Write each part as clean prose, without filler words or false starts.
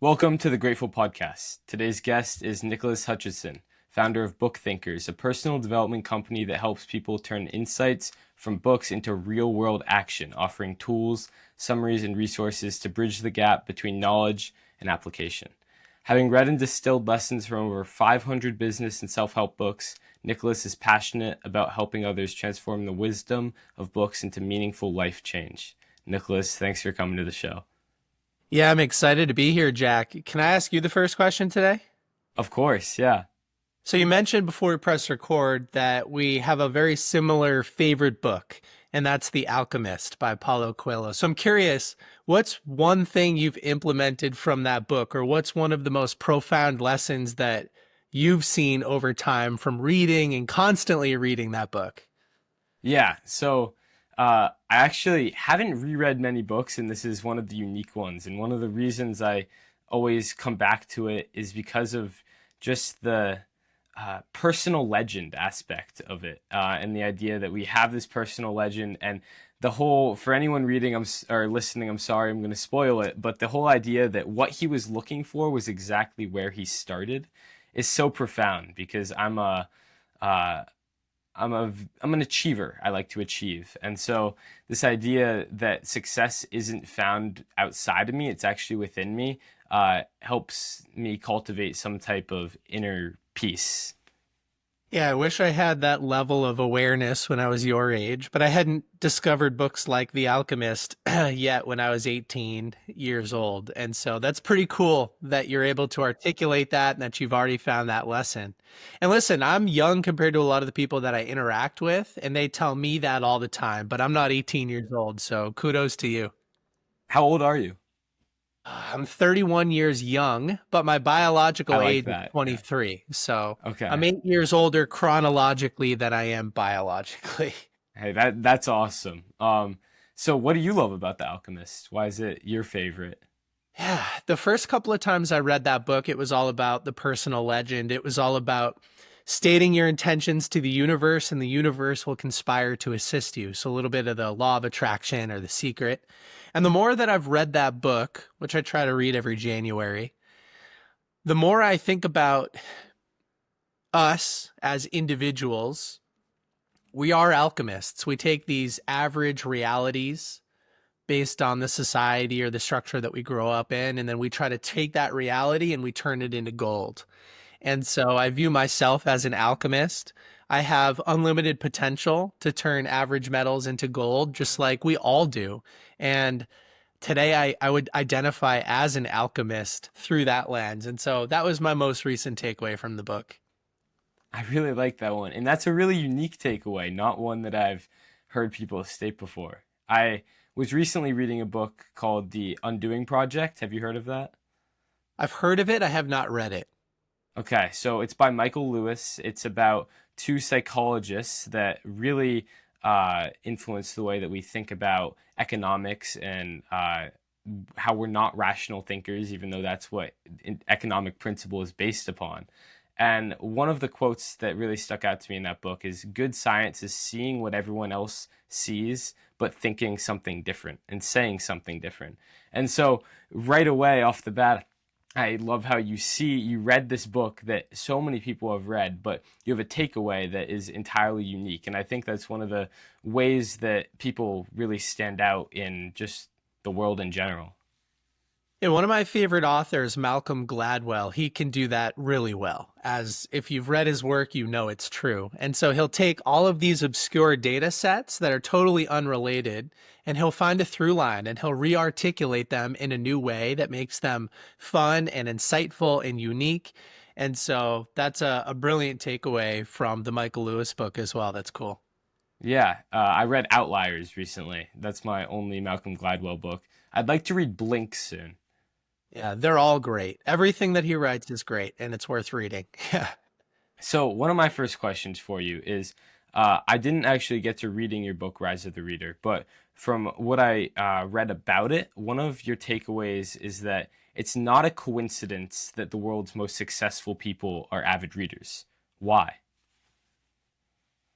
Welcome to the Grateful Podcast. Today's guest is Nicholas Hutchison, founder of BookThinkers, a personal development company that helps people turn insights from books into real-world action, offering tools, summaries, and resources to bridge the gap between knowledge and application. Having read and distilled lessons from over 500 business and self-help books, Nicholas is passionate about helping others transform the wisdom of books into meaningful life change. Nicholas, thanks for coming to the show. Yeah, I'm excited to be here, Jack. Can I ask you the first question today? Of course, yeah. So you mentioned before we press record that we have a very similar favorite book, and that's The Alchemist by Paulo Coelho. So I'm curious, what's one thing you've implemented from that book, or what's one of the most profound lessons that you've seen over time from reading and constantly reading that book? Yeah, so I actually haven't reread many books, and this is one of the unique ones. And one of the reasons I always come back to it is because of just the personal legend aspect of it, and the idea that we have this personal legend, and the whole, for anyone reading or listening, I'm sorry, I'm going to spoil it, but the whole idea that what he was looking for was exactly where he started is so profound because uh, I'm an achiever. I like to achieve. And so this idea that success isn't found outside of me, it's actually within me, helps me cultivate some type of inner peace. Yeah, I wish I had that level of awareness when I was your age, but I hadn't discovered books like The Alchemist yet when I was 18 years old. And so that's pretty cool that you're able to articulate that and that you've already found that lesson. And listen, I'm young compared to a lot of the people that I interact with, and they tell me that all the time, but I'm not 18 years old. So kudos to you. How old are you? I'm 31 years young, but my I biological like age is that. Yeah. 23. So I'm Okay. 8 years older chronologically than I am biologically. Hey, that's awesome. So what do you love about The Alchemist? Why is it your favorite? Yeah, the first couple of times I read that book, it was all about the personal legend. It was all about stating your intentions to the universe, and the universe will conspire to assist you. So, a little bit of the law of attraction or the secret. And the more that I've read that book, which I try to read every January, the more I think about us as individuals. We are alchemists. We take these average realities based on the society or the structure that we grow up in. And then we try to take that reality and we turn it into gold. And so I view myself as an alchemist. I have unlimited potential to turn average metals into gold, just like we all do. And today I would identify as an alchemist through that lens. And so that was my most recent takeaway from the book. I really like that one. And that's a really unique takeaway, not one that I've heard people state before. I was recently reading a book called The Undoing Project. Have you heard of that? I've heard of it. I have not read it. Okay, so it's by Michael Lewis. It's about two psychologists that really influence the way that we think about economics and how we're not rational thinkers, even though that's what economic principle is based upon. And one of the quotes that really stuck out to me in that book is good science is seeing what everyone else sees, but thinking something different and saying something different. And so, right away off the bat, I love how you read this book that so many people have read, but you have a takeaway that is entirely unique. And I think that's one of the ways that people really stand out in just the world in general. Yeah, one of my favorite authors, Malcolm Gladwell, he can do that really well. As if you've read his work, you know it's true. And so he'll take all of these obscure data sets that are totally unrelated, and he'll find a through line and he'll re-articulate them in a new way that makes them fun and insightful and unique. And so that's a brilliant takeaway from the Michael Lewis book as well. That's cool. Yeah, I read Outliers recently. That's my only Malcolm Gladwell book. I'd like to read Blink soon. Yeah, they're all great. Everything that he writes is great and it's worth reading. Yeah. So one of my first questions for you is, I didn't actually get to reading your book, Rise of the Reader, but from what I read about it, one of your takeaways is that it's not a coincidence that the world's most successful people are avid readers. Why?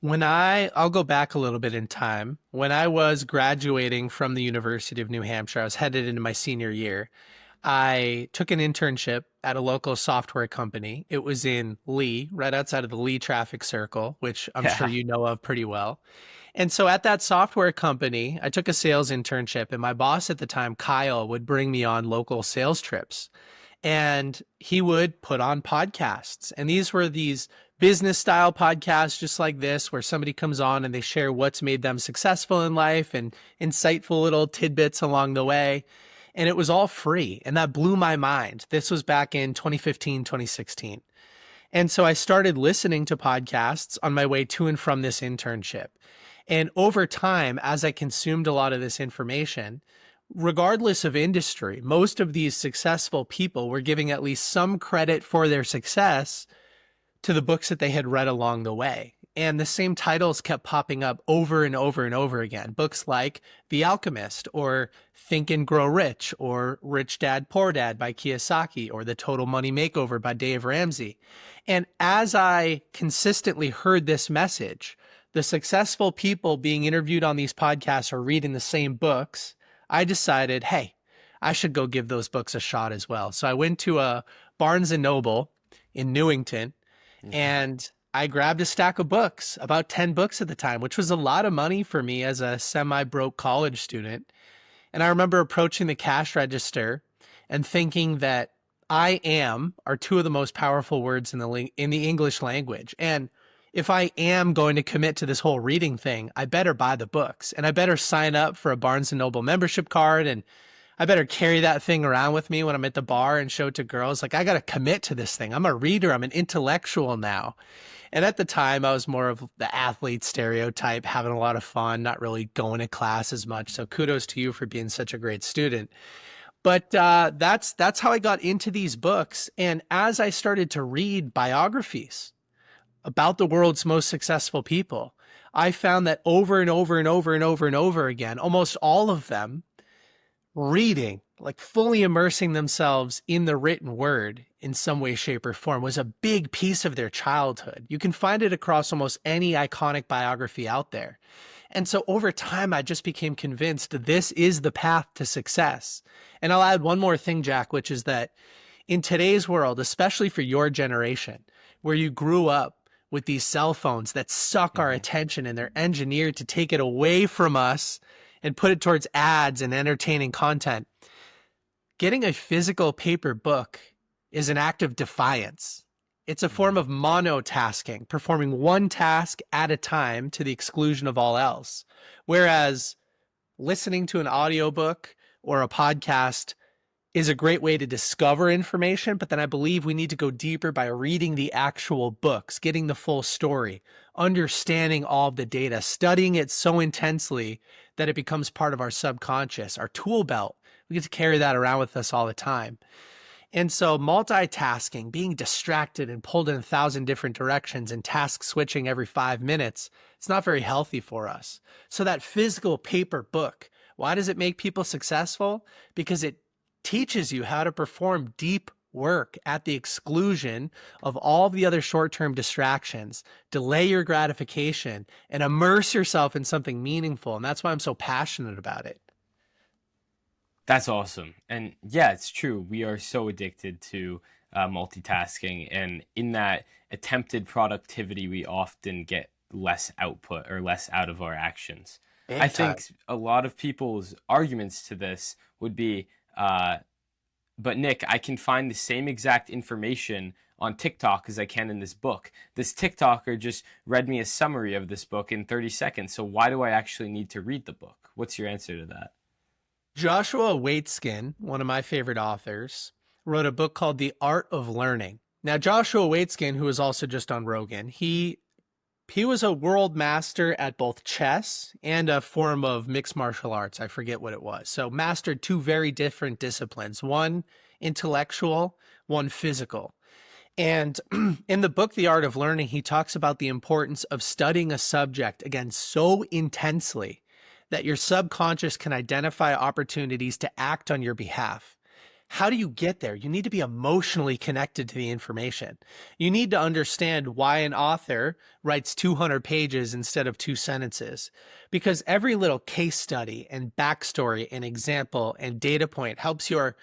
I'll go back a little bit in time. When I was graduating from the University of New Hampshire, I was headed into my senior year. I took an internship at a local software company. It was in Lee, right outside of the Lee traffic circle, which I'm sure Yeah. you know of pretty well. And so at that software company, I took a sales internship, and my boss at the time, Kyle, would bring me on local sales trips. And he would put on podcasts. And these were these business style podcasts, just like this, where somebody comes on and they share what's made them successful in life and insightful little tidbits along the way. And it was all free. And that blew my mind. This was back in 2015, 2016. And so I started listening to podcasts on my way to and from this internship. And over time, as I consumed a lot of this information, regardless of industry, most of these successful people were giving at least some credit for their success to the books that they had read along the way. And the same titles kept popping up over and over and over again. Books like The Alchemist, or Think and Grow Rich, or Rich Dad Poor Dad by Kiyosaki, or The Total Money Makeover by Dave Ramsey. And as I consistently heard this message, the successful people being interviewed on these podcasts are reading the same books, I decided, hey, I should go give those books a shot as well. So I went to a Barnes and Noble in Newington, and I grabbed a stack of books, about 10 books at the time, which was a lot of money for me as a semi-broke college student. And I remember approaching the cash register and thinking that I am are two of the most powerful words in the English language. And if I am going to commit to this whole reading thing, I better buy the books, and I better sign up for a Barnes and Noble membership card, and I better carry that thing around with me when I'm at the bar and show it to girls. Like, I got to commit to this thing. I'm a reader. I'm an intellectual now. And at the time, I was more of the athlete stereotype, having a lot of fun, not really going to class as much. So kudos to you for being such a great student. But that's how I got into these books. And as I started to read biographies about the world's most successful people, I found that over and over and over and over and over again, almost all of them reading, like fully immersing themselves in the written word in some way, shape, or form, was a big piece of their childhood. You can find it across almost any iconic biography out there. And so over time, I just became convinced that this is the path to success. And I'll add one more thing, Jack, which is that in today's world, especially for your generation, where you grew up with these cell phones that suck our attention and they're engineered to take it away from us and put it towards ads and entertaining content, getting a physical paper book is an act of defiance. It's a form of monotasking, performing one task at a time to the exclusion of all else. Whereas listening to an audiobook or a podcast is a great way to discover information, but then I believe we need to go deeper by reading the actual books, getting the full story, understanding all of the data, studying it so intensely that it becomes part of our subconscious, our tool belt. We get to carry that around with us all the time. And so multitasking, being distracted and pulled in 1,000 different directions and task switching every 5 minutes, it's not very healthy for us. So that physical paper book, why does it make people successful? Because it teaches you how to perform deep work at the exclusion of all the other short-term distractions, delay your gratification, and immerse yourself in something meaningful. And that's why I'm so passionate about it. That's awesome. And yeah, it's true. We are so addicted to multitasking. And in that attempted productivity, we often get less output or less out of our actions. I think a lot of people's arguments to this would be, but Nick, I can find the same exact information on TikTok as I can in this book. This TikToker just read me a summary of this book in 30 seconds. So why do I actually need to read the book? What's your answer to that? Joshua Waitzkin, one of my favorite authors, wrote a book called The Art of Learning. Now, Joshua Waitzkin, who was also just on Rogan, he was a world master at both chess and a form of mixed martial arts. I forget what it was. So mastered two very different disciplines, one intellectual, one physical. And in the book, The Art of Learning, he talks about the importance of studying a subject, again, so intensely that your subconscious can identify opportunities to act on your behalf. How do you get there? You need to be emotionally connected to the information. You need to understand why an author writes 200 pages instead of 2 sentences, because every little case study and backstory and example and data point helps your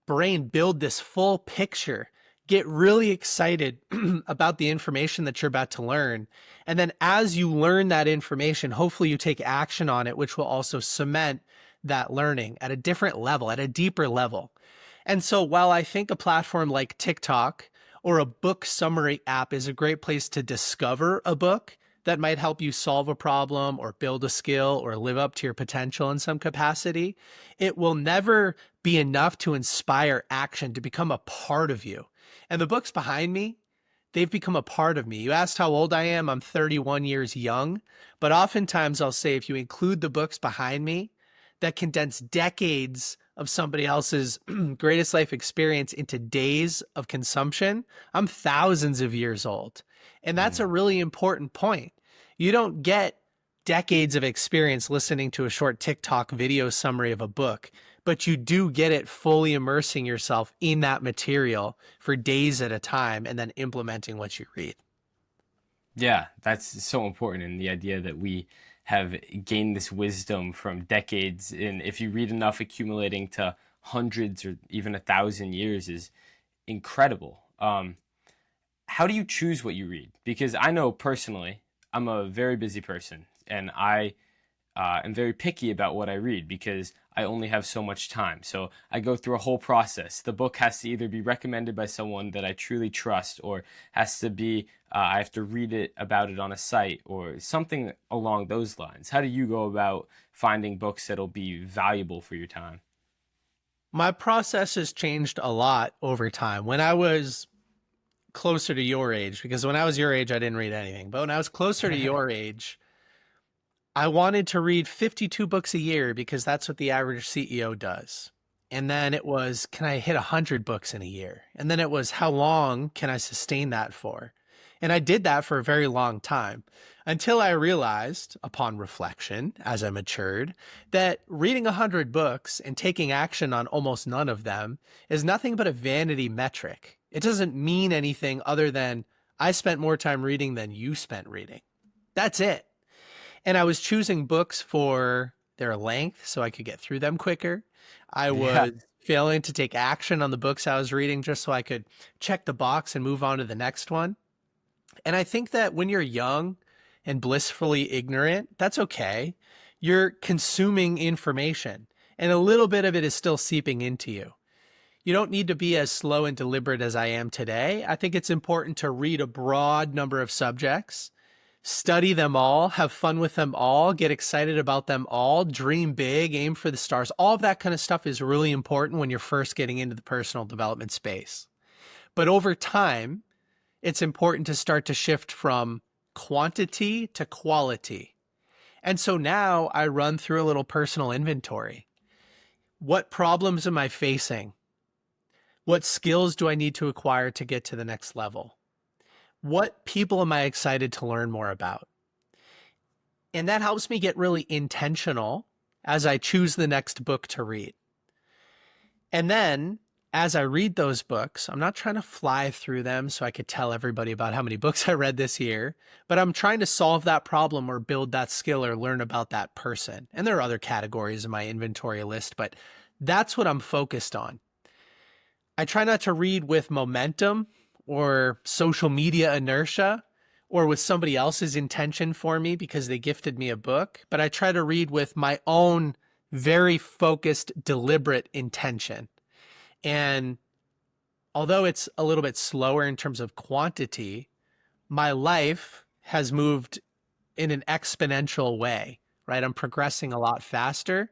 brain build this full picture, get really excited about the information that you're about to learn. And then as you learn that information, hopefully you take action on it, which will also cement that learning at a different level, at a deeper level. And so while I think a platform like TikTok or a book summary app is a great place to discover a book that might help you solve a problem or build a skill or live up to your potential in some capacity, it will never be enough to inspire action to become a part of you. And the books behind me, they've become a part of me. You asked how old I am. I'm 31 years young, but oftentimes I'll say if you include the books behind me that condense decades of somebody else's greatest life experience into days of consumption, I'm thousands of years old. And that's a really important point. You don't get decades of experience listening to a short TikTok video summary of a book, but you do get it fully immersing yourself in that material for days at a time and then implementing what you read. Yeah, that's so important. And the idea that we have gained this wisdom from decades, and if you read enough, accumulating to hundreds or even 1,000 years is incredible. How do you choose what you read? Because I know personally, I'm a very busy person, and I am very picky about what I read because I only have so much time. So I go through a whole process. The book has to either be recommended by someone that I truly trust, or has to be I have to read it about it on a site or something along those lines. How do you go about finding books that'll be valuable for your time? My process has changed a lot over time. When I was closer to your age, because when I was your age, I didn't read anything. But when I was closer to your age, I wanted to read 52 books a year because that's what the average CEO does. And then it was, can I hit 100 books in a year? And then it was, how long can I sustain that for? And I did that for a very long time until I realized, upon reflection, as I matured, that reading 100 books and taking action on almost none of them is nothing but a vanity metric. It doesn't mean anything other than I spent more time reading than you spent reading. That's it. And I was choosing books for their length so I could get through them quicker. I Yeah. was failing to take action on the books I was reading just so I could check the box and move on to the next one. And I think that when you're young and blissfully ignorant, that's okay. You're consuming information, and a little bit of it is still seeping into you. You don't need to be as slow and deliberate as I am today. I think it's important to read a broad number of subjects, study them all, have fun with them all, get excited about them all, dream big, aim for the stars. All of that kind of stuff is really important when you're first getting into the personal development space. But over time, it's important to start to shift from quantity to quality. And so now I run through a little personal inventory. What problems am I facing? What skills do I need to acquire to get to the next level? What people am I excited to learn more about? And that helps me get really intentional as I choose the next book to read. And then as I read those books, I'm not trying to fly through them so I could tell everybody about how many books I read this year, but I'm trying to solve that problem or build that skill or learn about that person. And there are other categories in my inventory list, but that's what I'm focused on. I try not to read with momentum or social media inertia or with somebody else's intention for me because they gifted me a book, but I try to read with my own very focused, deliberate intention. And although it's a little bit slower in terms of quantity, my life has moved in an exponential way, right? I'm progressing a lot faster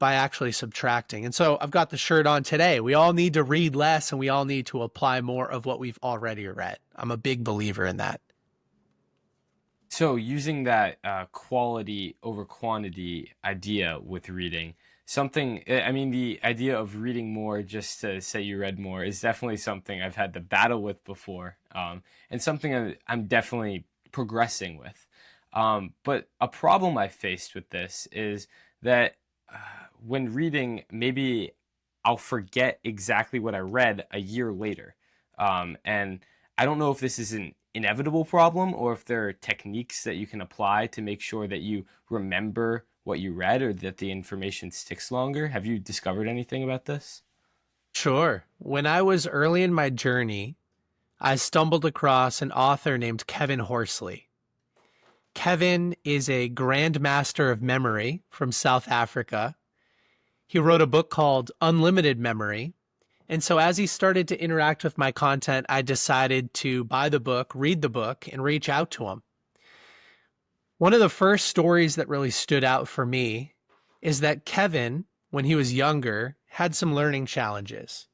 by actually subtracting. And so I've got the shirt on today. We all need to read less and we all need to apply more of what we've already read. I'm a big believer in that. So using that quality over quantity idea with reading, I mean, the idea of reading more just to say you read more is definitely something I've had to battle with before, and something I'm definitely progressing with. But a problem I faced with this is that when reading, maybe I'll forget exactly what I read a year later. And I don't know if this is an inevitable problem or if there are techniques that you can apply to make sure that you remember what you read or that the information sticks longer. Have you discovered anything about this? Sure. When I was early in my journey, I stumbled across an author named Kevin Horsley. Kevin is a grandmaster of memory from South Africa. He wrote a book called Unlimited Memory. And so as he started to interact with my content, I decided to buy the book, read the book, and reach out to him. One of the first stories that really stood out for me is that Kevin, when he was younger, had some learning challenges.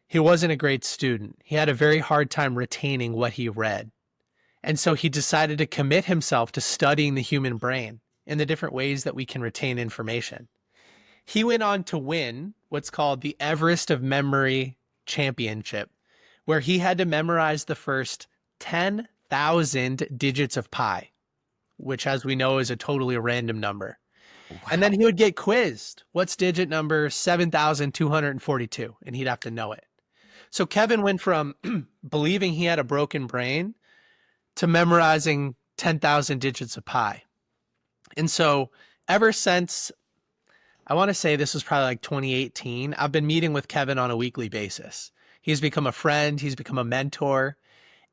He wasn't a great student. He had a very hard time retaining what he read. And so he decided to commit himself to studying the human brain and the different ways that we can retain information. He went on to win what's called the Everest of Memory Championship, where he had to memorize the first 10,000 digits of pi, which, as we know, is a totally random number. And then Wow. he would get quizzed. What's digit number 7,242? And he'd have to know it. So Kevin went from believing he had a broken brain to memorizing 10,000 digits of pi. And so ever since, I want to say this was probably like 2018, I've been meeting with Kevin on a weekly basis. He's become a friend, he's become a mentor,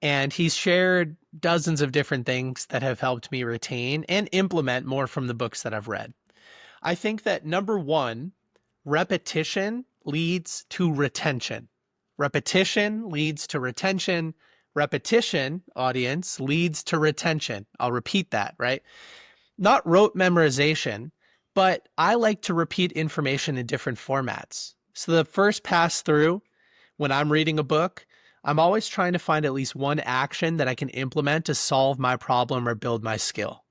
and he's shared dozens of different things that have helped me retain and implement more from the books that I've read. I think that number one, repetition leads to retention. Repetition leads to retention. Repetition, audience, leads to retention. I'll repeat that, right? Not rote memorization, but I like to repeat information in different formats. So the first pass through, when I'm reading a book, I'm always trying to find at least one action that I can implement to solve my problem or build my skill.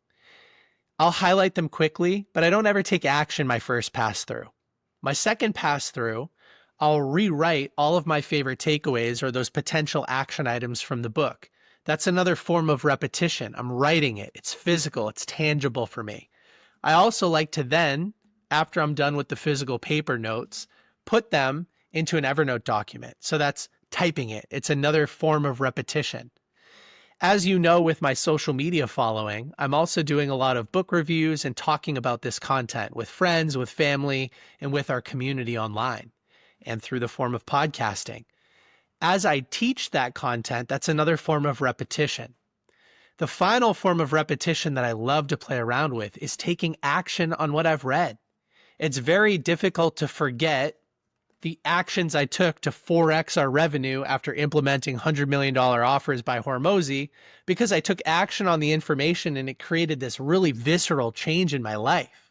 I'll highlight them quickly, but I don't ever take action my first pass through. My second pass through, I'll rewrite all of my favorite takeaways or those potential action items from the book. That's another form of repetition. I'm writing it. It's physical. It's tangible for me. I also like to then, after I'm done with the physical paper notes, put them into an Evernote document. So that's typing it. It's another form of repetition. As you know, with my social media following, I'm also doing a lot of book reviews and talking about this content with friends, with family, and with our community online and through the form of podcasting. As I teach that content, that's another form of repetition. The final form of repetition that I love to play around with is taking action on what I've read. It's very difficult to forget the actions I took to 4x our revenue after implementing $100 million offers by Hormozy because I took action on the information and it created this really visceral change in my life.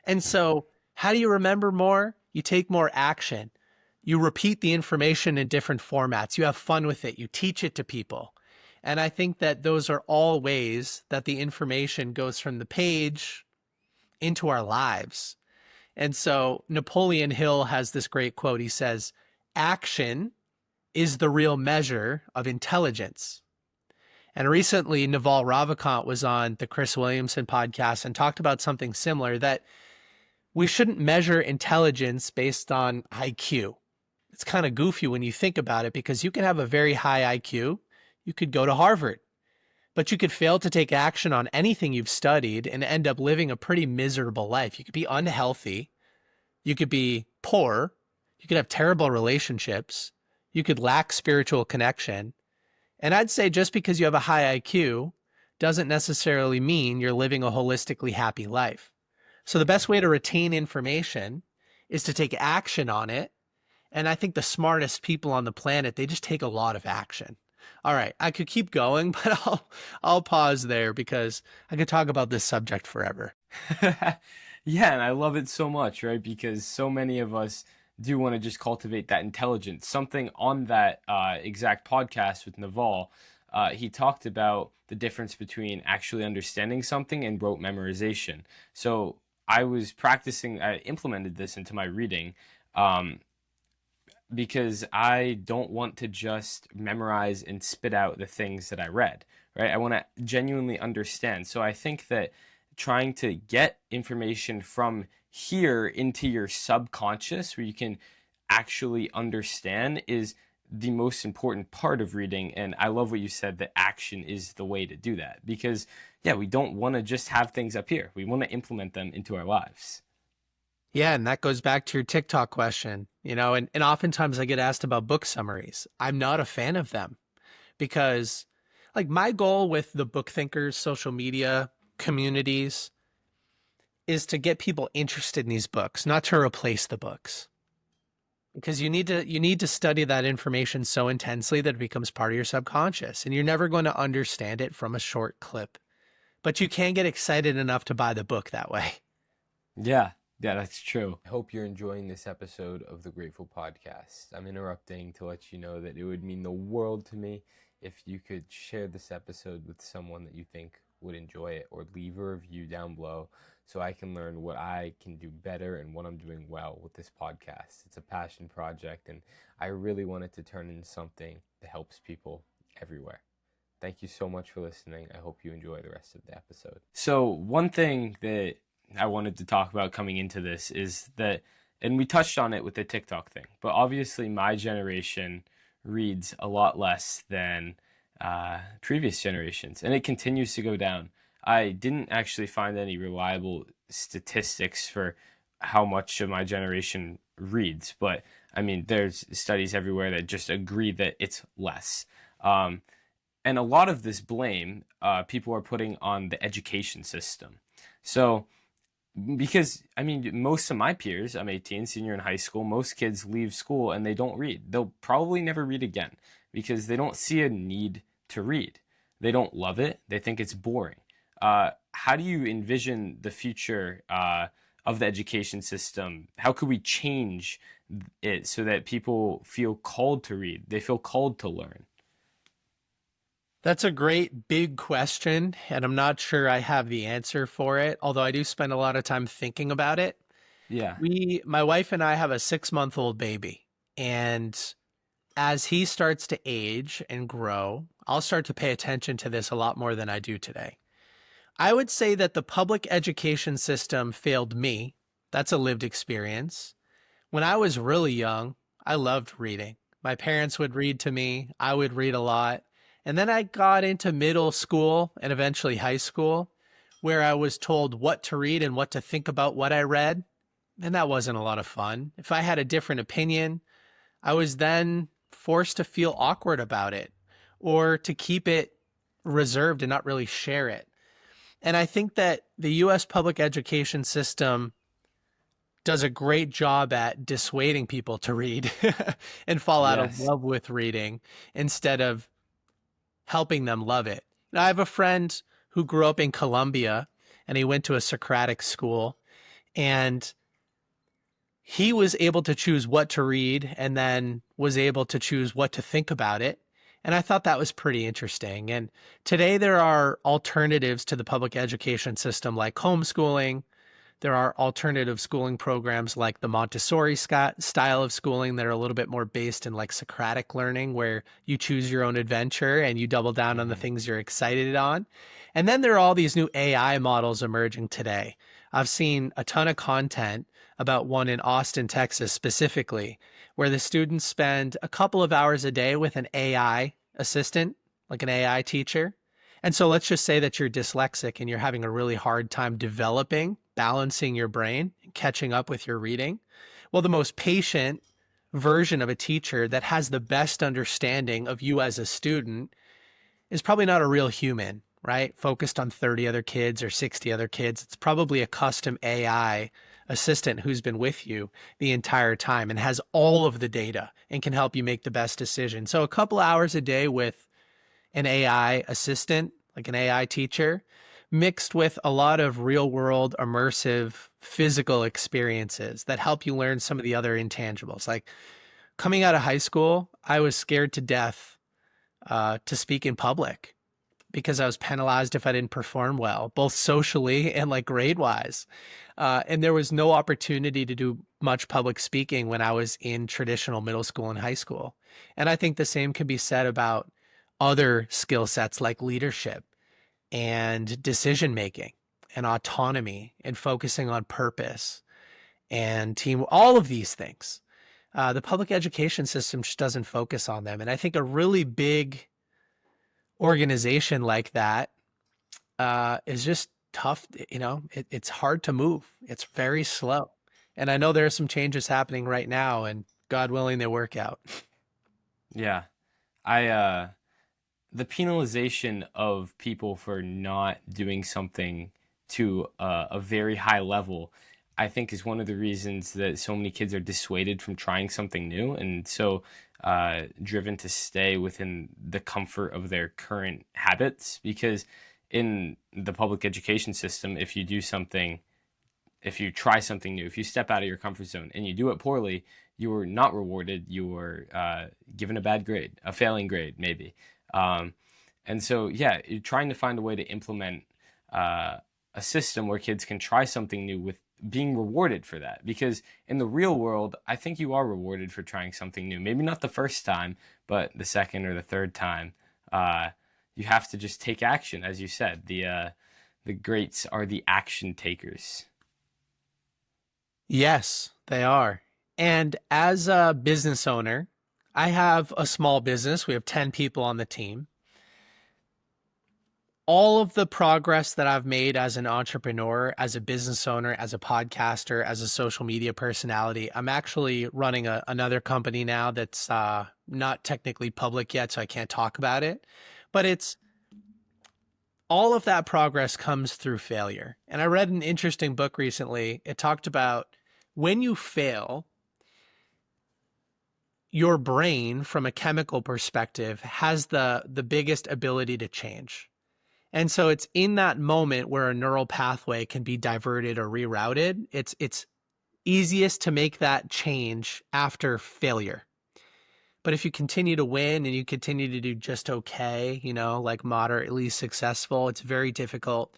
And so how do you remember more? You take more action. You repeat the information in different formats. You have fun with it. You teach it to people. And I think that those are all ways that the information goes from the page into our lives. And so Napoleon Hill has this great quote. He says, action is the real measure of intelligence. And recently, Naval Ravikant was on the Chris Williamson podcast and talked about something similar, that we shouldn't measure intelligence based on IQ. It's kind of goofy when you think about it, because you can have a very high IQ. You could go to Harvard, but you could fail to take action on anything you've studied and end up living a pretty miserable life. You could be unhealthy. You could be poor. You could have terrible relationships. You could lack spiritual connection. And I'd say just because you have a high IQ doesn't necessarily mean you're living a holistically happy life. So the best way to retain information is to take action on it. And I think the smartest people on the planet, they just take a lot of action. All right, I could keep going, but I'll pause there because I could talk about this subject forever. Yeah, and I love it so much, right? Because so many of us do want to just cultivate that intelligence. Something on that exact podcast with Naval, he talked about the difference between actually understanding something and rote memorization. So I was practicing, I implemented this into my reading. Because I don't want to just memorize and spit out the things that I read, right? I want to genuinely understand. So I think that trying to get information from here into your subconscious where you can actually understand is the most important part of reading. And I love what you said, that action is the way to do that. Because, yeah, we don't want to just have things up here. We want to implement them into our lives. Yeah, and that goes back to your TikTok question, and oftentimes I get asked about book summaries. I'm not a fan of them because like my goal with the book thinkers social media communities is to get people interested in these books, not to replace the books. Because you need to study that information so intensely that it becomes part of your subconscious and you're never going to understand it from a short clip. But you can get excited enough to buy the book that way. Yeah, yeah, that's true. I hope you're enjoying this episode of the Grateful Podcast. I'm interrupting to let you know that it would mean the world to me if you could share this episode with someone that you think would enjoy it, or leave a review down below so I can learn what I can do better and what I'm doing well with this podcast. It's a passion project, and I really want it to turn into something that helps people everywhere. Thank you so much for listening. I hope you enjoy the rest of the episode. So, one thing that I wanted to talk about coming into this is that, and we touched on it with the TikTok thing, but obviously my generation reads a lot less than previous generations, and it continues to go down. I didn't actually find any reliable statistics for how much of my generation reads, but I mean, there's studies everywhere that just agree that it's less. Um, and a lot of this blame people are putting on the education system. So, because I mean, most of my peers, I'm 18, senior in high school, most kids leave school and they don't read. They'll probably never read again because they don't see a need to read. They don't love it. They think it's boring. How do you envision the future of the education system? How could we change it so that people feel called to read? They feel called to learn. That's a great big question, and I'm not sure I have the answer for it, although I do spend a lot of time thinking about it. Yeah. My wife and I have a 6-month-old baby, and as he starts to age and grow, I'll start to pay attention to this a lot more than I do today. I would say that the public education system failed me. That's a lived experience. When I was really young, I loved reading. My parents would read to me, I would read a lot. And then I got into middle school and eventually high school, where I was told what to read and what to think about what I read. And that wasn't a lot of fun. If I had a different opinion, I was then forced to feel awkward about it or to keep it reserved and not really share it. And I think that the US public education system does a great job at dissuading people to read and fall out of Yes. love with reading instead of helping them love it. Now, I have a friend who grew up in Colombia and he went to a Socratic school, and he was able to choose what to read and then was able to choose what to think about it. And I thought that was pretty interesting. And today there are alternatives to the public education system like homeschooling. There are alternative schooling programs like the Montessori style of schooling that are a little bit more based in like Socratic learning, where you choose your own adventure and you double down on the Hmm. things you're excited on. And then there are all these new AI models emerging today. I've seen a ton of content about one in Austin, Texas specifically, where the students spend a couple of hours a day with an AI assistant, like an AI teacher. And so let's just say that you're dyslexic and you're having a really hard time developing, balancing your brain, and catching up with your reading. Well, the most patient version of a teacher that has the best understanding of you as a student is probably not a real human, right? Focused on 30 other kids or 60 other kids. It's probably a custom AI assistant who's been with you the entire time and has all of the data and can help you make the best decision. So a couple hours a day with an AI assistant, like an AI teacher, mixed with a lot of real world, immersive, physical experiences that help you learn some of the other intangibles. Like coming out of high school, I was scared to death to speak in public because I was penalized if I didn't perform well, both socially and like grade wise. And there was no opportunity to do much public speaking when I was in traditional middle school and high school. And I think the same can be said about other skill sets like leadership and decision making and autonomy and focusing on purpose and team, all of these things. The public education system just doesn't focus on them. And I think a really big organization like that is just tough. It's hard to move. It's very slow. And I know there are some changes happening right now, and God willing, they work out. Yeah. I the penalization of people for not doing something to a very high level, I think, is one of the reasons that so many kids are dissuaded from trying something new and so driven to stay within the comfort of their current habits. Because in the public education system, if you try something new, if you step out of your comfort zone and you do it poorly, you are not rewarded. You are given a bad grade, a failing grade, maybe. Um, and so, yeah, you're trying to find a way to implement a system where kids can try something new with being rewarded for that. Because in the real world, I think you are rewarded for trying something new. Maybe not the first time, but the second or the third time. Uh, you have to just take action, as you said. The greats are the action takers. Yes, they are. And as a business owner, I have a small business. We have 10 people on the team. All of the progress that I've made as an entrepreneur, as a business owner, as a podcaster, as a social media personality, I'm actually running another company now that's not technically public yet, so I can't talk about it. But it's all of that progress comes through failure. And I read an interesting book recently. It talked about when you fail, your brain, from a chemical perspective, has the biggest ability to change. And so it's in that moment where a neural pathway can be diverted or rerouted. It's easiest to make that change after failure. But if you continue to win and you continue to do just okay, like moderately successful, it's very difficult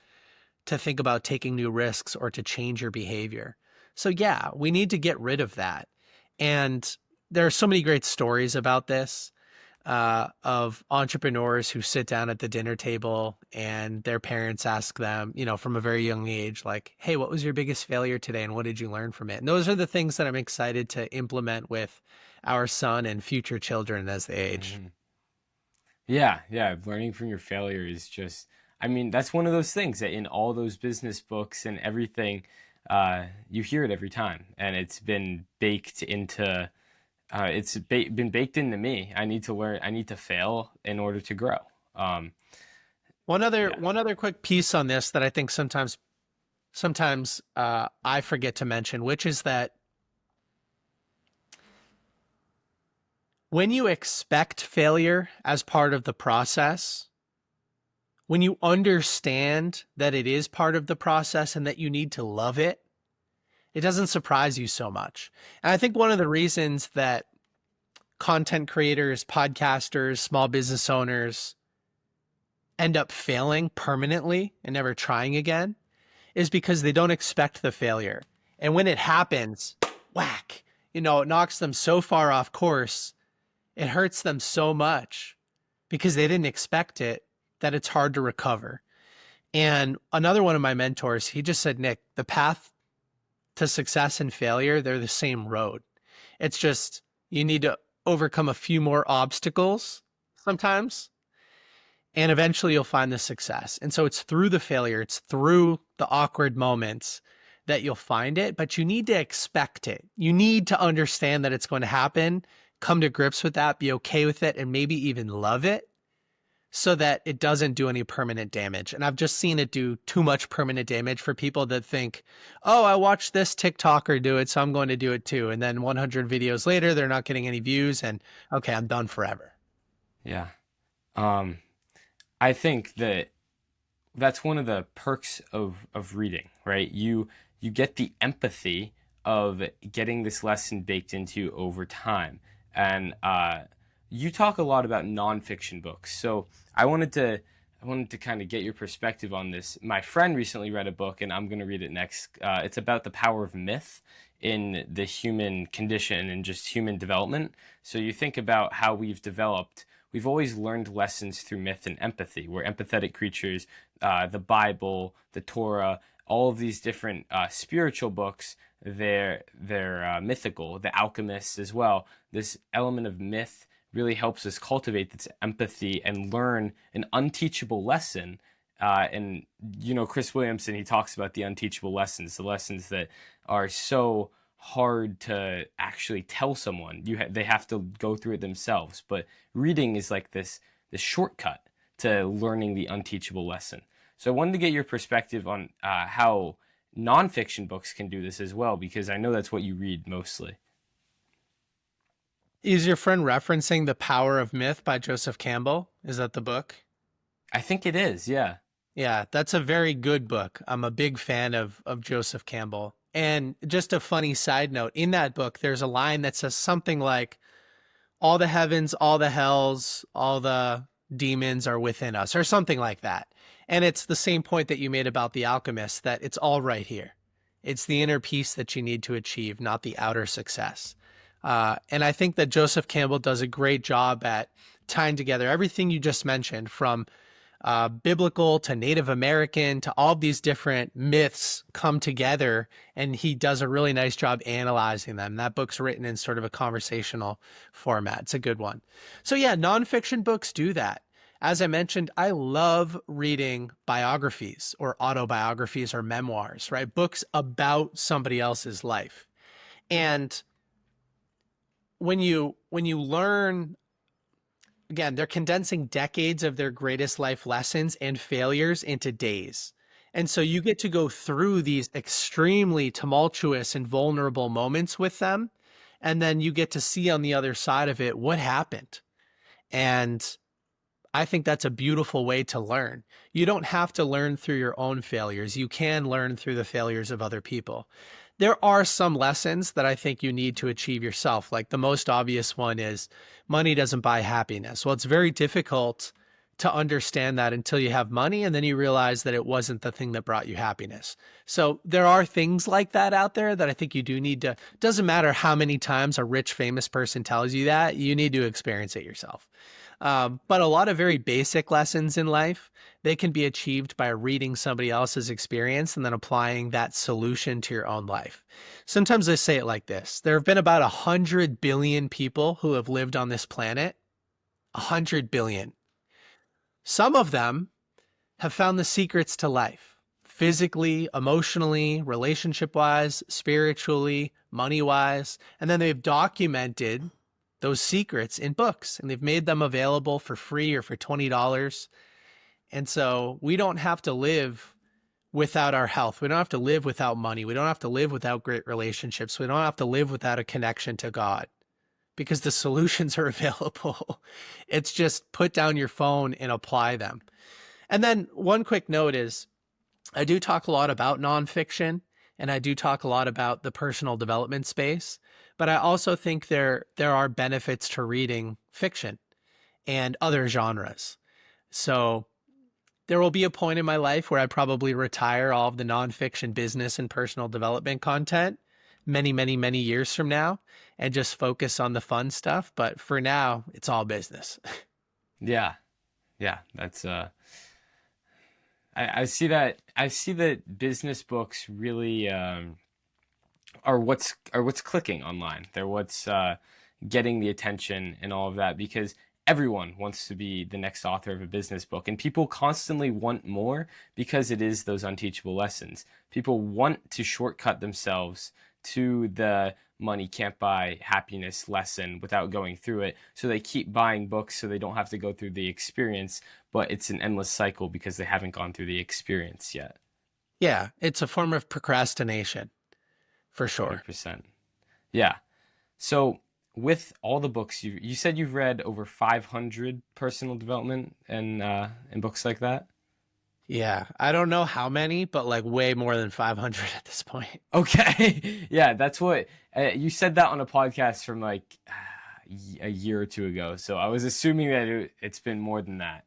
to think about taking new risks or to change your behavior. So yeah, we need to get rid of that. And there are so many great stories about this, of entrepreneurs who sit down at the dinner table and their parents ask them, from a very young age, like, hey, what was your biggest failure today and what did you learn from it? And those are the things that I'm excited to implement with our son and future children as they age. Hmm. Yeah, yeah. Learning from your failure is just, I mean, that's one of those things that in all those business books and everything, you hear it every time, and it's been baked into, been baked into me. I need to learn, I need to fail in order to grow. Um, One other yeah. one other quick piece on this that I think sometimes I forget to mention, which is that when you expect failure as part of the process, when you understand that it is part of the process and that you need to love it, it doesn't surprise you so much. And I think one of the reasons that content creators, podcasters, small business owners end up failing permanently and never trying again is because they don't expect the failure. And when it happens, whack, it knocks them so far off course. It hurts them so much because they didn't expect it that it's hard to recover. And another one of my mentors, he just said, Nick, the path to success and failure, they're the same road. It's just you need to overcome a few more obstacles sometimes, and eventually you'll find the success. And so it's through the failure, it's through the awkward moments that you'll find it, but you need to expect it. You need to understand that it's going to happen, come to grips with that, be okay with it, and maybe even love it so that it doesn't do any permanent damage. And I've just seen it do too much permanent damage for people that think, oh, I watched this TikToker do it, so I'm going to do it too. And then 100 videos later, they're not getting any views and okay, I'm done forever. Yeah. Um, I think that that's one of the perks of reading, right? You get the empathy of getting this lesson baked into you over time, and you talk a lot about nonfiction books. So I wanted to kind of get your perspective on this. My friend recently read a book, and I'm going to read it next. It's about the power of myth in the human condition and just human development. So you think about how we've developed. We've always learned lessons through myth and empathy. We're empathetic creatures. The Bible, the Torah, all of these different spiritual books, they're mythical. The Alchemists as well. This element of myth really helps us cultivate this empathy and learn an unteachable lesson. And Chris Williamson, he talks about the unteachable lessons, the lessons that are so hard to actually tell someone. They have to go through it themselves. But reading is like this shortcut to learning the unteachable lesson. So I wanted to get your perspective on how nonfiction books can do this as well, because I know that's what you read mostly. Is your friend referencing The Power of Myth by Joseph Campbell? Is that the book? I think it is, yeah. Yeah, that's a very good book. I'm a big fan of Joseph Campbell. And just a funny side note, in that book, there's a line that says something like, all the heavens, all the hells, all the demons are within us, or something like that. And it's the same point that you made about The Alchemist, that it's all right here. It's the inner peace that you need to achieve, not the outer success. And I think that Joseph Campbell does a great job at tying together everything you just mentioned, from biblical to Native American to all these different myths come together, and he does a really nice job analyzing them. That book's written in sort of a conversational format. It's a good one. So yeah, nonfiction books do that. As I mentioned, I love reading biographies or autobiographies or memoirs, right? Books about somebody else's life. And when you learn, again, they're condensing decades of their greatest life lessons and failures into days. And so you get to go through these extremely tumultuous and vulnerable moments with them. And then you get to see on the other side of it what happened. And I think that's a beautiful way to learn. You don't have to learn through your own failures. You can learn through the failures of other people. There are some lessons that I think you need to achieve yourself. Like the most obvious one is money doesn't buy happiness. Well, it's very difficult to understand that until you have money, and then you realize that it wasn't the thing that brought you happiness. So there are things like that out there that I think you do need to, doesn't matter how many times a rich, famous person tells you that, you need to experience it yourself. But a lot of very basic lessons in life, they can be achieved by reading somebody else's experience and then applying that solution to your own life. Sometimes I say it like this. There have been about 100 billion people who have lived on this planet. 100 billion. Some of them have found the secrets to life, physically, emotionally, relationship-wise, spiritually, money-wise, and then they've documented those secrets in books, and they've made them available for free or for $20. And so we don't have to live without our health. We don't have to live without money. We don't have to live without great relationships. We don't have to live without a connection to God, because the solutions are available. It's just put down your phone and apply them. And then one quick note is, I do talk a lot about nonfiction, and I do talk a lot about the personal development space, but I also think there are benefits to reading fiction and other genres. So there will be a point in my life where I probably retire all of the nonfiction business and personal development content many, many, many years from now, and just focus on the fun stuff. But for now, it's all business. Yeah. Yeah, that's I see that business books really are what's clicking online. They're what's getting the attention and all of that, because everyone wants to be the next author of a business book, and people constantly want more because it is those unteachable lessons. People want to shortcut themselves to the money can't buy happiness lesson without going through it. So they keep buying books so they don't have to go through the experience, but it's an endless cycle because they haven't gone through the experience yet. Yeah, it's a form of procrastination, for sure. 100%. Yeah. So with all the books you said you've read over 500 personal development and books like that? Yeah, I don't know how many, but like way more than 500 at this point. Okay. Yeah, that's what you said that on a podcast from like a year or two ago. So I was assuming that it's been more than that.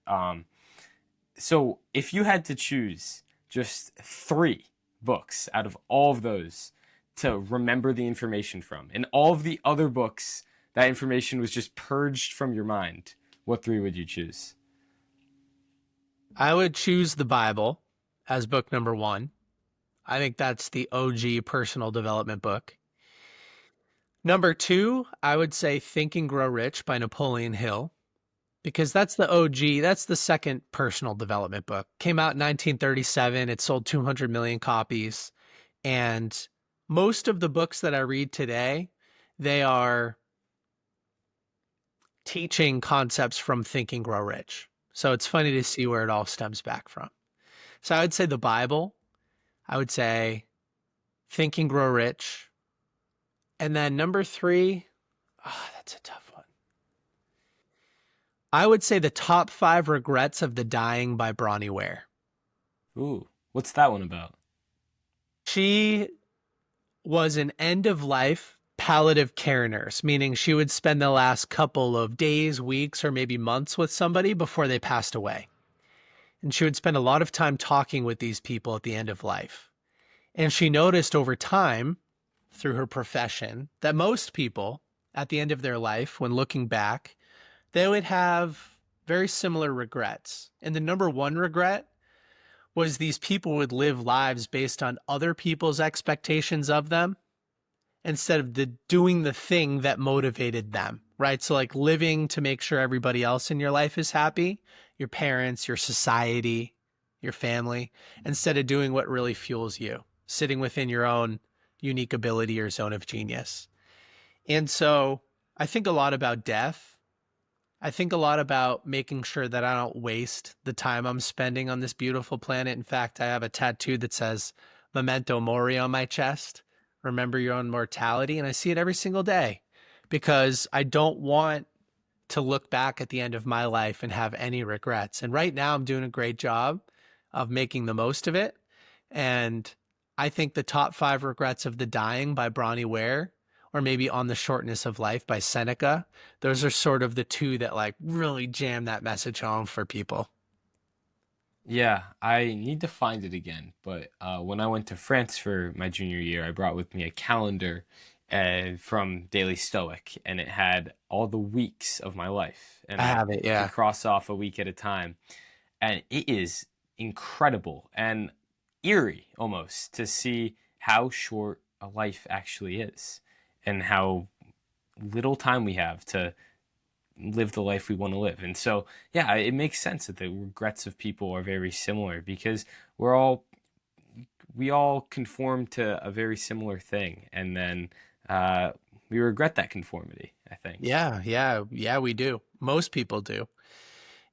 So if you had to choose just 3 books out of all of those to remember the information from, and all of the other books, that information was just purged from your mind, what 3 would you choose? I would choose the Bible as book number 1. I think that's the OG personal development book. Number 2, I would say Think and Grow Rich by Napoleon Hill, because that's the OG. That's the second personal development book. Came out in 1937. It sold 200 million copies. And most of the books that I read today, they are teaching concepts from Think and Grow Rich. So it's funny to see where it all stems back from. So I would say the Bible, I would say Think and Grow Rich. And then number three, that's a tough one. I would say the top 5 regrets of the dying by Bronnie Ware. Ooh, what's that one about? She was an end of life palliative care nurse, meaning she would spend the last couple of days, weeks, or maybe months with somebody before they passed away. And she would spend a lot of time talking with these people at the end of life. And she noticed over time, through her profession, that most people at the end of their life, when looking back, they would have very similar regrets. And the number one regret was these people would live lives based on other people's expectations of them instead of doing the thing that motivated them, right? So like living to make sure everybody else in your life is happy, your parents, your society, your family, instead of doing what really fuels you, sitting within your own unique ability or zone of genius. And so I think a lot about death. I think a lot about making sure that I don't waste the time I'm spending on this beautiful planet. In fact, I have a tattoo that says Memento Mori on my chest. Remember your own mortality. And I see it every single day because I don't want to look back at the end of my life and have any regrets. And right now I'm doing a great job of making the most of it. And I think the top 5 regrets of the dying by Bronnie Ware, or maybe On the Shortness of Life by Seneca, those are sort of the two that like really jam that message home for people. Yeah, I need to find it again. But when I went to France for my junior year, I brought with me a calendar from Daily Stoic, and it had all the weeks of my life, and I I have it, could yeah. cross off a week at a time. And it is incredible and eerie almost to see how short a life actually is, and how little time we have to live the life we want to live. And so, yeah, it makes sense that the regrets of people are very similar because we all conform to a very similar thing, and then uh, we regret that conformity, I think. Yeah, we do. Most people do.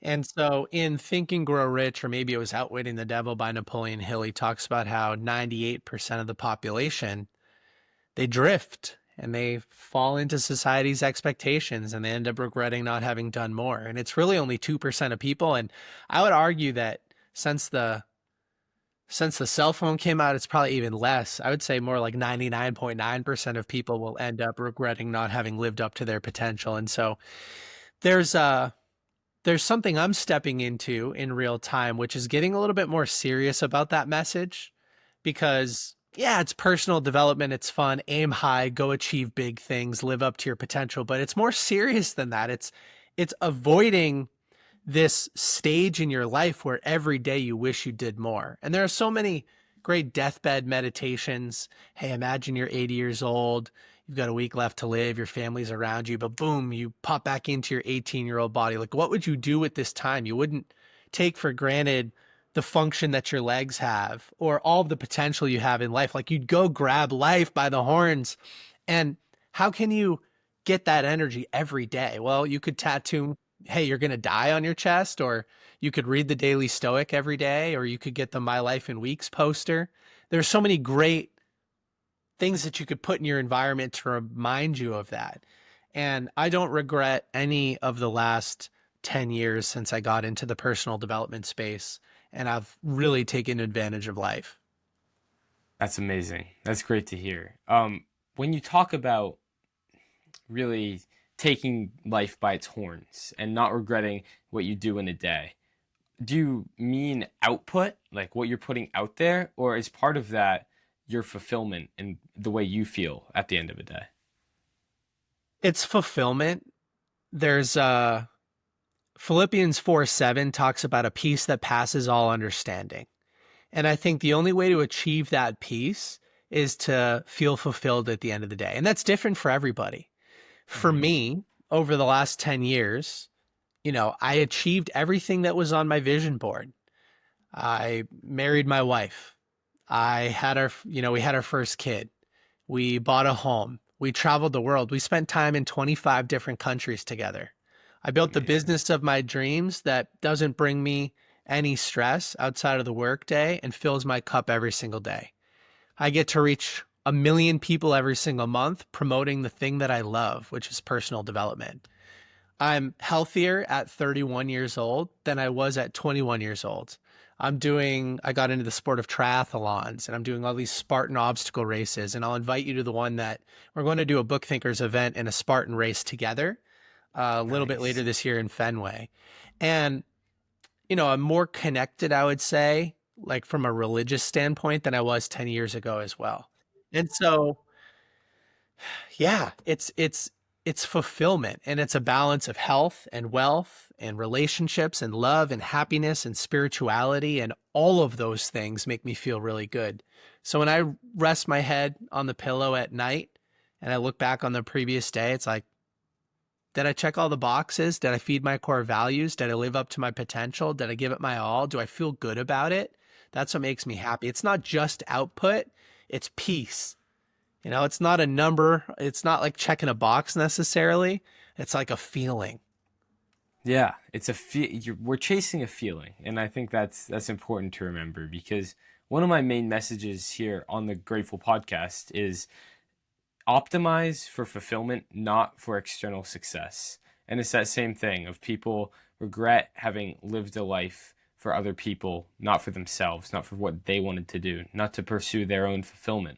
And so in Think and Grow Rich, or maybe it was Outwitting the Devil by Napoleon Hill, he talks about how 98% of the population, they drift and they fall into society's expectations and they end up regretting not having done more. And it's really only 2% of people. And I would argue that since the cell phone came out, it's probably even less. I would say more like 99.9% of people will end up regretting not having lived up to their potential. And so there's there's something I'm stepping into in real time, which is getting a little bit more serious about that message because, yeah, it's personal development. It's fun. Aim high, go achieve big things, live up to your potential. But it's more serious than that. It's avoiding this stage in your life where every day you wish you did more. And there are so many great deathbed meditations. Hey, imagine you're 80 years old. You've got a week left to live. Your family's around you, but boom, you pop back into your 18-year-old body. Like, what would you do with this time? You wouldn't take for granted the function that your legs have or all of the potential you have in life. Like, you'd go grab life by the horns. And how can you get that energy every day? Well, you could tattoo, hey, you're going to die on your chest, or you could read the Daily Stoic every day, or you could get the My Life in Weeks poster. There's so many great things that you could put in your environment to remind you of that. And I don't regret any of the last 10 years since I got into the personal development space, and I've really taken advantage of life. That's amazing. That's great to hear. When you talk about really taking life by its horns and not regretting what you do in a day, do you mean output, like what you're putting out there, or is part of that your fulfillment and the way you feel at the end of a day? It's fulfillment. There's Philippians 4:7 talks about a peace that passes all understanding. And I think the only way to achieve that peace is to feel fulfilled at the end of the day. And that's different for everybody. For Hmm. me, over the last 10 years, I achieved everything that was on my vision board. I married my wife. I had we had our first kid. We bought a home. We traveled the world. We spent time in 25 different countries together. I built the Amazing. business of my dreams that doesn't bring me any stress outside of the workday and fills my cup every single day. I get to reach a million people every single month promoting the thing that I love, which is personal development. I'm healthier at 31 years old than I was at 21 years old. I got into the sport of triathlons and I'm doing all these Spartan obstacle races. And I'll invite you to the one that we're going to do a Book Thinkers event and a Spartan race together a little bit later Nice. this year in Fenway. And, I'm more connected, I would say, like from a religious standpoint than I was 10 years ago as well. And so yeah, it's fulfillment and it's a balance of health and wealth and relationships and love and happiness and spirituality, and all of those things make me feel really good. So when I rest my head on the pillow at night and I look back on the previous day, it's like, did I check all the boxes? Did I feed my core values? Did I live up to my potential? Did I give it my all? Do I feel good about it? That's what makes me happy. It's not just output, it's peace. It's not a number. It's not like checking a box necessarily. It's like a feeling. Yeah, it's we're chasing a feeling, and I think that's important to remember because one of my main messages here on the Grateful podcast is optimize for fulfillment, not for external success. And it's that same thing of people regret having lived a life for other people, not for themselves, not for what they wanted to do, not to pursue their own fulfillment.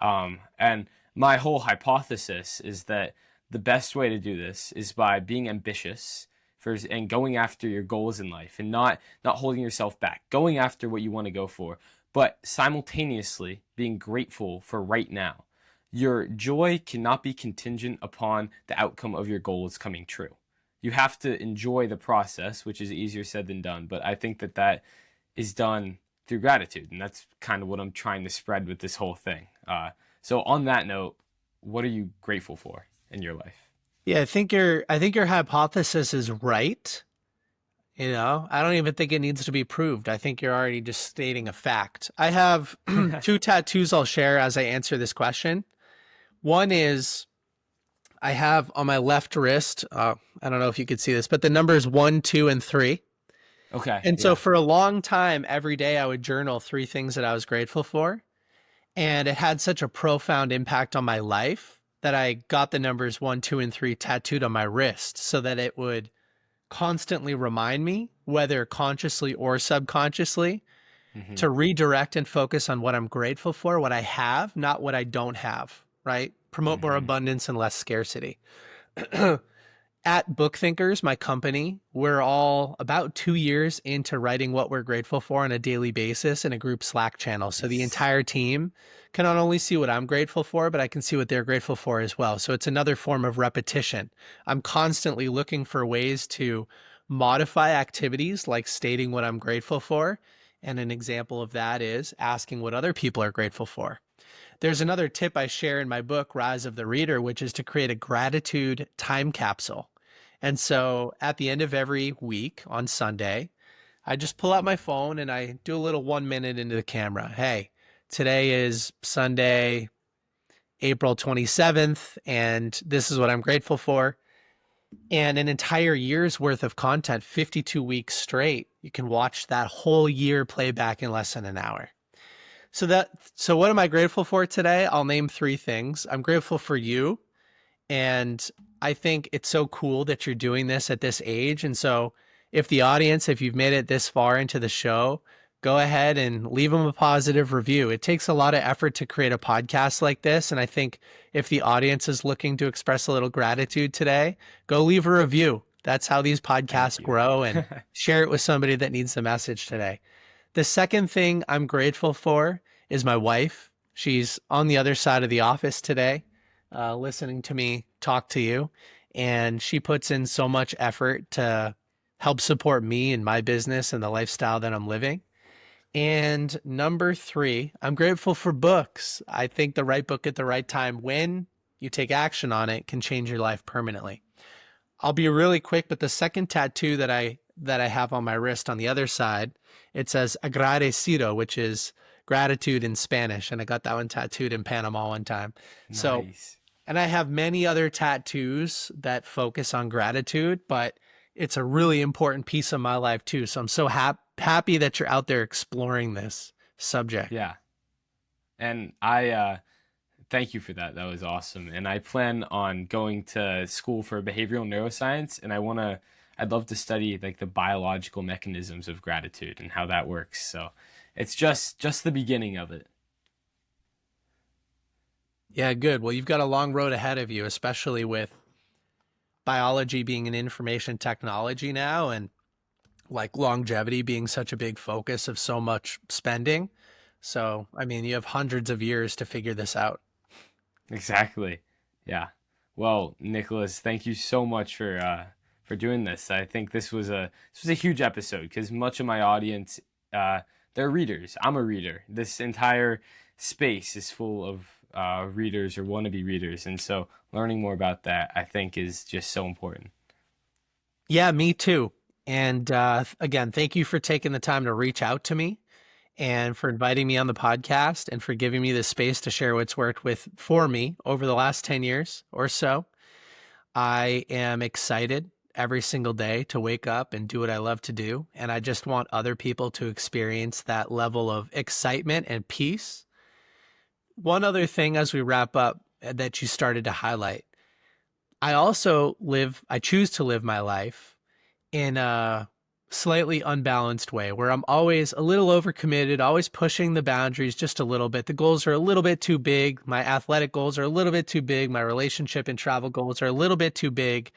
And my whole hypothesis is that the best way to do this is by being ambitious and going after your goals in life and not holding yourself back, going after what you want to go for, but simultaneously being grateful for right now. Your joy cannot be contingent upon the outcome of your goals coming true. You have to enjoy the process, which is easier said than done, but I think that is done through gratitude, and that's kind of what I'm trying to spread with this whole thing. So on that note, what are you grateful for in your life? Yeah, I think your hypothesis is right. I don't even think it needs to be proved. I think you're already just stating a fact. I have two tattoos I'll share as I answer this question. One is I have on my left wrist, I don't know if you could see this, but the numbers 1, 2, and 3. Okay, And so yeah. for a long time, every day I would journal 3 things that I was grateful for. And it had such a profound impact on my life that I got the numbers 1, 2, and 3 tattooed on my wrist so that it would constantly remind me, whether consciously or subconsciously, Hmm. to redirect and focus on what I'm grateful for, what I have, not what I don't have, right? Promote more Hmm. abundance and less scarcity. At BookThinkers, my company, we're all about 2 years into writing what we're grateful for on a daily basis in a group Slack channel. So the Nice. entire team can not only see what I'm grateful for, but I can see what they're grateful for as well. So it's another form of repetition. I'm constantly looking for ways to modify activities like stating what I'm grateful for. And an example of that is asking what other people are grateful for. There's another tip I share in my book, Rise of the Reader, which is to create a gratitude time capsule. And so at the end of every week on Sunday, I just pull out my phone and I do a little 1 minute into the camera. Hey, today is Sunday, April 27th, and this is what I'm grateful for. And an entire year's worth of content, 52 weeks straight. You can watch that whole year play back in less than an hour. So what am I grateful for today? I'll name 3 things. I'm grateful for you. And I think it's so cool that you're doing this at this age. And so if you've made it this far into the show, go ahead and leave them a positive review. It takes a lot of effort to create a podcast like this. And I think if the audience is looking to express a little gratitude today, go leave a review. That's how these Thank podcasts you. grow, and share it with somebody that needs the message today. The second thing I'm grateful for is my wife. She's on the other side of the office today, listening to me talk to you. And she puts in so much effort to help support me and my business and the lifestyle that I'm living. And number 3, I'm grateful for books. I think the right book at the right time, when you take action on it, can change your life permanently. I'll be really quick, but the second tattoo that I have on my wrist on the other side, it says agradecido, which is gratitude in Spanish, and I got that one tattooed in Panama one time. So, Nice. and I have many other tattoos that focus on gratitude, but it's a really important piece of my life too. So I'm so happy that you're out there exploring this subject. Yeah. And I thank you for that. That was awesome. And I plan on going to school for behavioral neuroscience, and I'd love to study like the biological mechanisms of gratitude and how that works. So it's just the beginning of it. Yeah, good. Well, you've got a long road ahead of you, especially with biology being an information technology now, and like longevity being such a big focus of so much spending. So, I mean, you have hundreds of years to figure this out. Exactly. Yeah. Well, Nicholas, thank you so much for doing this. I think this was a huge episode because much of my audience they're readers. I'm a reader. This entire space is full of readers or wannabe readers, and so learning more about that I think is just so important. Yeah, me too. And again, thank you for taking the time to reach out to me and for inviting me on the podcast and for giving me the space to share what's worked with for me over the last 10 years or so. I am excited every single day to wake up and do what I love to do. And I just want other people to experience that level of excitement and peace. One other thing as we wrap up that you started to highlight, I choose to live my life in a slightly unbalanced way where I'm always a little overcommitted, always pushing the boundaries just a little bit. The goals are a little bit too big. My athletic goals are a little bit too big. My relationship and travel goals are a little bit too big,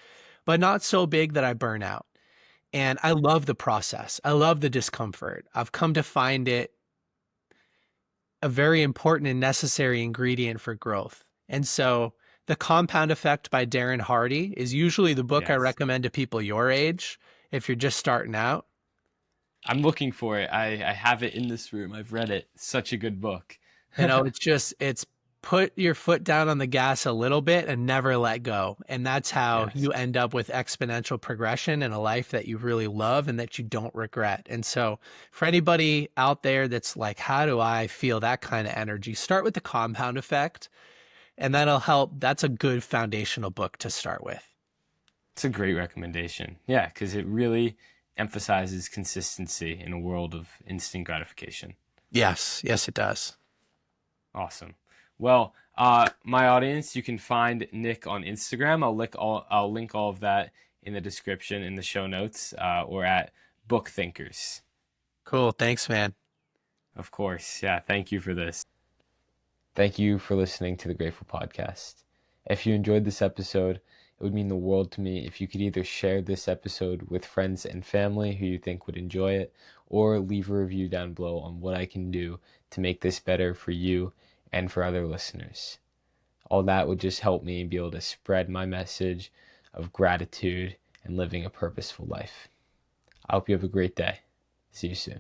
but not so big that I burn out. And I love the process. I love the discomfort. I've come to find it a very important and necessary ingredient for growth. And so The Compound Effect by Darren Hardy is usually the book I Yes. recommend to people your age if you're just starting out. I'm looking for it. I have it in this room. I've read it. Such a good book. It's put your foot down on the gas a little bit and never let go. And that's how Yes. you end up with exponential progression in a life that you really love and that you don't regret. And so for anybody out there that's like, how do I feel that kind of energy? Start with The Compound Effect, and that'll help. That's a good foundational book to start with. It's a great recommendation. Yeah, because it really emphasizes consistency in a world of instant gratification. Yes, yes, it does. Awesome. Well, my audience, you can find Nick on Instagram. I'll link all of that in the description in the show notes, or at BookThinkers. Cool. Thanks, man. Of course. Yeah. Thank you for this. Thank you for listening to the Grateful Podcast. If you enjoyed this episode, it would mean the world to me if you could either share this episode with friends and family who you think would enjoy it, or leave a review down below on what I can do to make this better for you and for other listeners. All that would just help me be able to spread my message of gratitude and living a purposeful life. I hope you have a great day. See you soon.